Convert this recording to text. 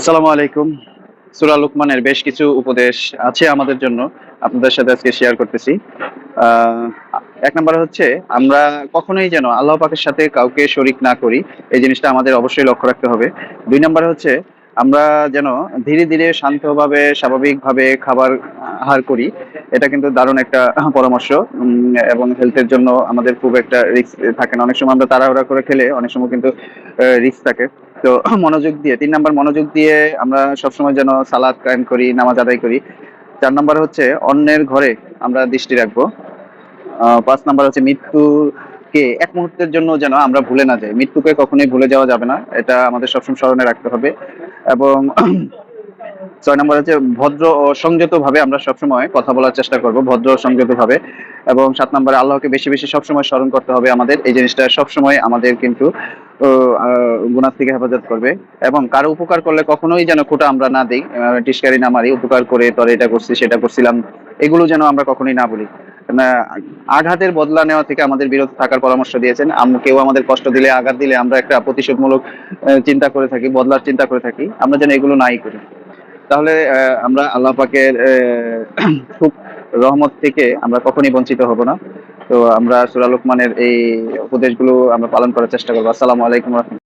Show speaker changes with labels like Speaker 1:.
Speaker 1: আসসালামু আলাইকুম। সূরা লুকমানের বেশ কিছু উপদেশ আছে আমাদের জন্য। আপনাদের সাথে আজকে শেয়ার করতেছি। আ ১ নাম্বারে হচ্ছে আমরা কখনোই যেন আল্লাহ পাকের সাথে কাউকে শরিক না করি। এই জিনিসটা আমাদের অবশ্যই লক্ষ্য রাখতে হবে। ২ নাম্বারে হচ্ছে আমরা যেন ধীরে, ধীরে শান্তভাবে স্বাভাবিকভাবে খাবার আহার করি। এটা কিন্তু দারুণ একটা পরামর্শ। এবং হেলথের জন্য আমাদের খুব একটা রিস্ক থাকে না। অনেক সময় আমরা তাড়াহুড়া করে খেলে অনেক সময় কিন্তু রিস্ক থাকে। তো মনোযোগ দিয়ে ৩ নাম্বার মনোযোগ দিয়ে আমরা সবসময় যেন সালাত কায়েম করি, নামাজ আদায় করি। ৪ নাম্বার হচ্ছে অন্যের ঘরে আমরা দৃষ্টি রাখবো। ৫ নাম্বার হচ্ছে মৃত্যুকে ১ মুহূর্তের জন্য যেন আমরা ভুলে না যাই। মৃত্যুকে কখনোই ভুলে যাওয়া যাবে না। এটা আমাদের সবসময় স্মরণে রাখতে হবে। এবং ৬ নাম্বার হচ্ছে ভদ্র ও সংযতভাবে আমরা সবসময় কথা বলার চেষ্টা করব। ভদ্র ও সংযতভাবে। এবং ৭ নাম্বারে আল্লাহকে বেশি, বেশি সবসময় স্মরণ করতে হবে আমাদের। এই জিনিসটা সবসময় আমাদের কিন্তু ও আ গুনাহ থেকে হেফাজত করবে। এবং কারো উপকার করলে কখনোই যেন খোঁটা আমরা না দেই। টিটকারি না মারি। উপকার করে তোর এটা করছি, সেটা করছিলাম। এগুলো যেন আমরা কখনোই না বলি। না, আঘাতের বদলা নেওয়া থেকে আমাদের বিরত থাকার পরামর্শ দিয়েছেন। কেউ আমাদের কষ্ট দিলে, আঘাত দিলে আমরা একটা প্রতিশোধমূলক চিন্তা করে থাকি, বদলার চিন্তা করে থাকি। আমরা যেন এগুলো নাই করি। তাহলে আমরা আল্লাহ পাকের খুব রহমত থেকে আমরা কখনই বঞ্চিত হব না। তো আমরা সূরা লুকমানের এই উপদেশগুলো আমরা পালন করার চেষ্টা করব। আসসালামু আলাইকুম ওয়া রাহমাতুল্লাহ।